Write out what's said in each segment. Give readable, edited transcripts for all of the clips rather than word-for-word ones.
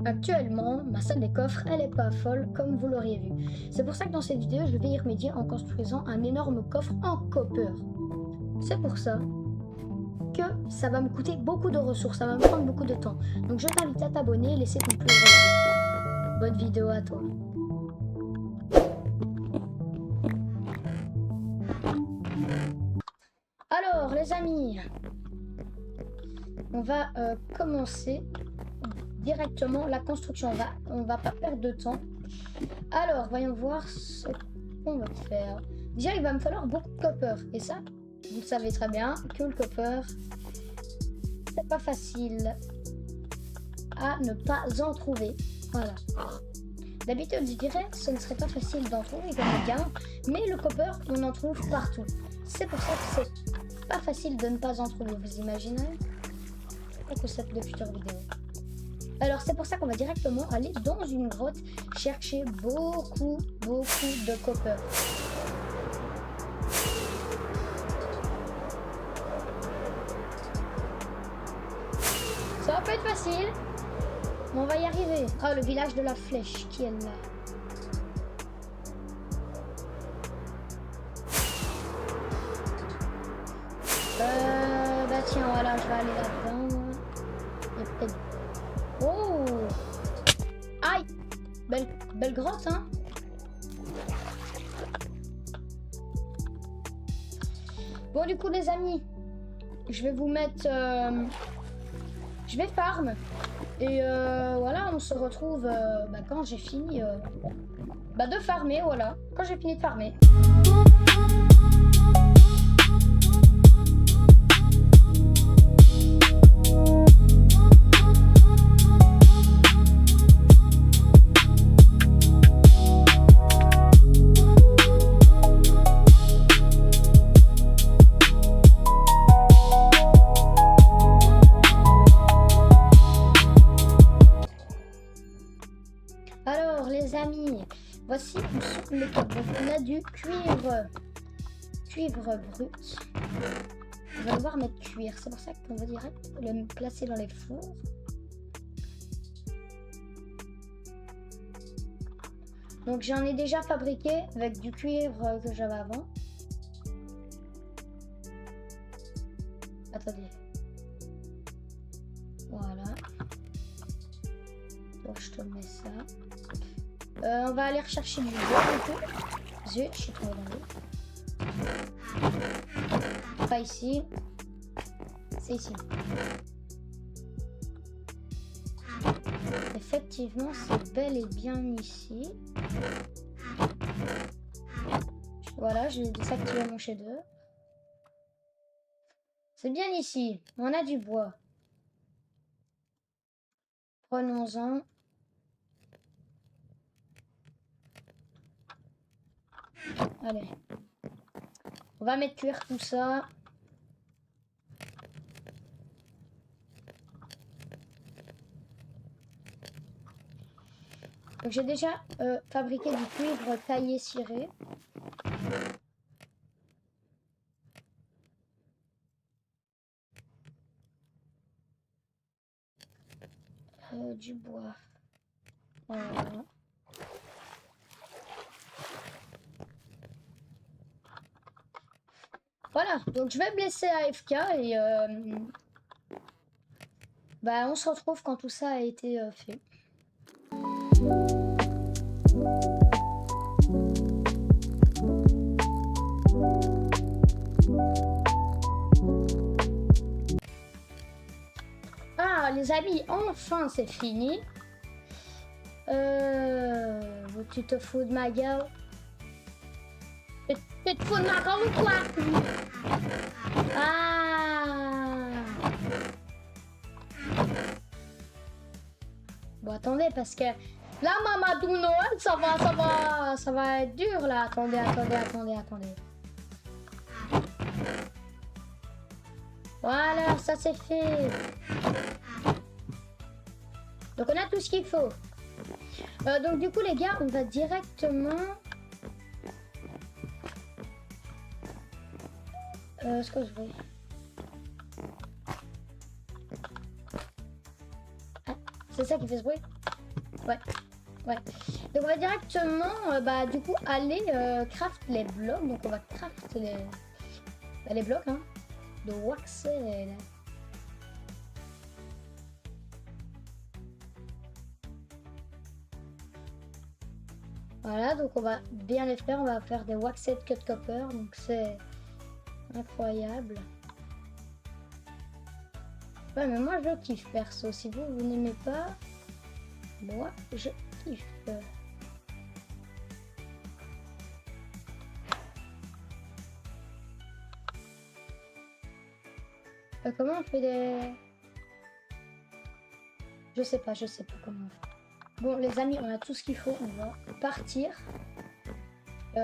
Actuellement, ma salle des coffres, elle est pas folle comme vous l'auriez vu. C'est pour ça que dans cette vidéo, je vais y remédier en construisant un énorme coffre en copper. C'est pour ça que ça va me coûter beaucoup de ressources, ça va me prendre beaucoup de temps. Donc je t'invite à t'abonner et laisser ton pouce bleu. Bonne vidéo à toi. Alors les amis, on va commencer directement la construction. On va pas perdre de temps. Alors voyons voir ce qu'on va faire. Déjà il va me falloir beaucoup de copper. Et ça, vous le savez très bien que le copper, c'est pas facile à ne pas en trouver. Voilà. D'habitude je dirais que ce ne serait pas facile d'en trouver comme un diamant, mais le copper on en trouve partout. C'est pour ça que c'est pas facile de ne pas en trouver, vous imaginez? Que c'est de futures vidéos. Alors c'est pour ça qu'on va directement aller dans une grotte chercher beaucoup de copper. Ça va pas être facile, mais on va y arriver. Ah, le village de la flèche qui est là. Bah tiens, voilà, je vais aller là-dedans. Il y a peut-être... Oh! Aïe! Belle grotte, hein? Bon, du coup, les amis, je vais vous mettre... Je vais farm. Et voilà, on se retrouve quand j'ai fini de farmer, voilà. Quand j'ai fini de farmer. Alors les amis, voici où sont les coques. Donc on a du cuivre brut. On va devoir mettre cuir, c'est pour ça qu'on va direct le placer dans les fours. Donc j'en ai déjà fabriqué avec du cuivre que j'avais avant. Attendez. Voilà. Donc je te mets ça. On va aller rechercher du bois un peu. Zut, je suis tombée dans l'eau. Pas ici. C'est ici. Effectivement, c'est bel et bien ici. Voilà, j'ai désactivé mon shader. C'est bien ici. On a du bois. Prenons-en. Allez. On va mettre cuire tout ça. Donc j'ai déjà fabriqué du cuivre taillé ciré. Du bois. Voilà. Voilà, donc je vais me laisser AFK et on se retrouve quand tout ça a été fait. Ah les amis, enfin c'est fini. Tu te fous de ma gueule? Tu te fous de ma gueule ou quoi? Ah. Bon attendez parce que là Mamadou Noël ça va être dur là. Attendez. Voilà, ça c'est fait. Donc on a tout ce qu'il faut. Donc du coup les gars, on va directement ce que je veux. Ah, c'est ça qui fait ce bruit. Ouais. Donc on va directement, bah du coup, aller craft les blocs. Donc on va craft les blocs, hein, de Waxel. Voilà, donc on va bien les faire. On va faire des Waxed Cut Copper. Donc c'est incroyable. Ouais, mais moi je kiffe perso. Si vous n'aimez pas, moi je kiffe. Comment on fait des... Je sais pas comment on fait. Bon les amis, on a tout ce qu'il faut. On va partir. Où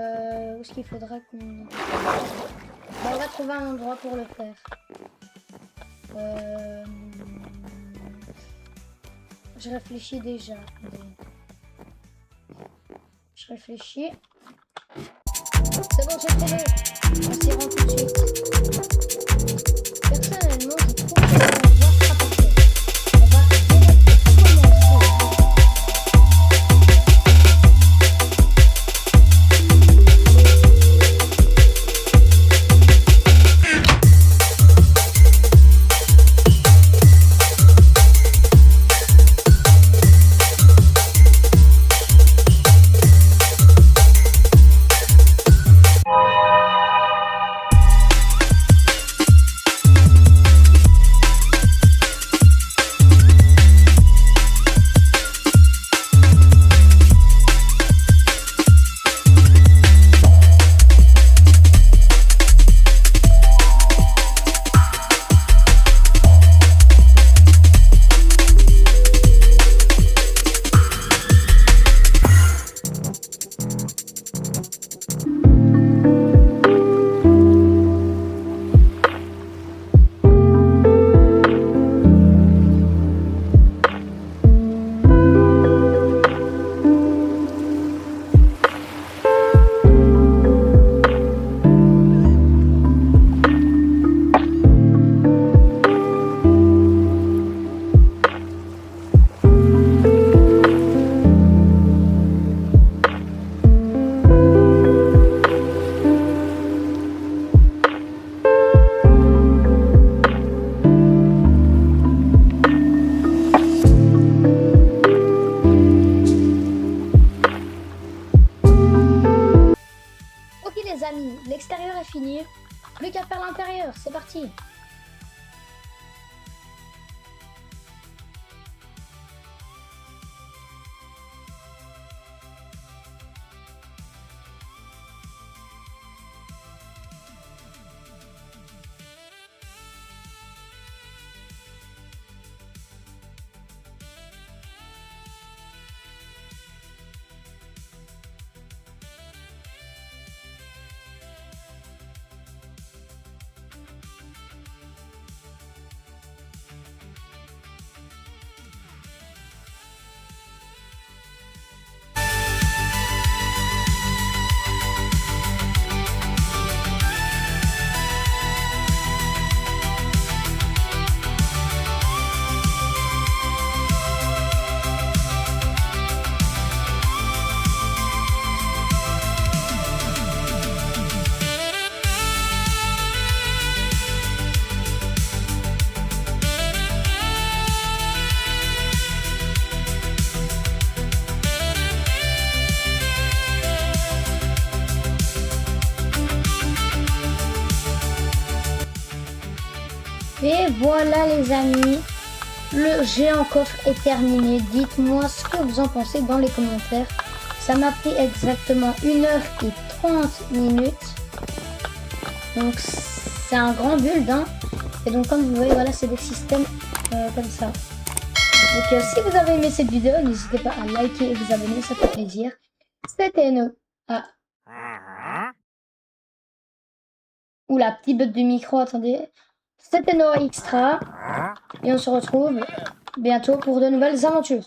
est-ce qu'il faudra qu'on... Bon, on va trouver un endroit pour le faire. Je réfléchis déjà. Je réfléchis. C'est bon, j'ai trouvé. On s'y rend tout de suite. Personnellement, je trouve que l'endroit sera parfait. On va directement commencer. Amis, l'extérieur est fini, plus qu'à faire l'intérieur, c'est parti. Et voilà les amis, le géant coffre est terminé. Dites-moi ce que vous en pensez dans les commentaires. Ça m'a pris exactement 1h30. Donc c'est un grand build, hein. Et donc comme vous voyez, voilà, c'est des systèmes comme ça. Donc si vous avez aimé cette vidéo, n'hésitez pas à liker et vous abonner, ça fait plaisir. C'était No... Ah. Oula, petit bug du micro, attendez. C'était Noah Extra. Et on se retrouve bientôt pour de nouvelles aventures.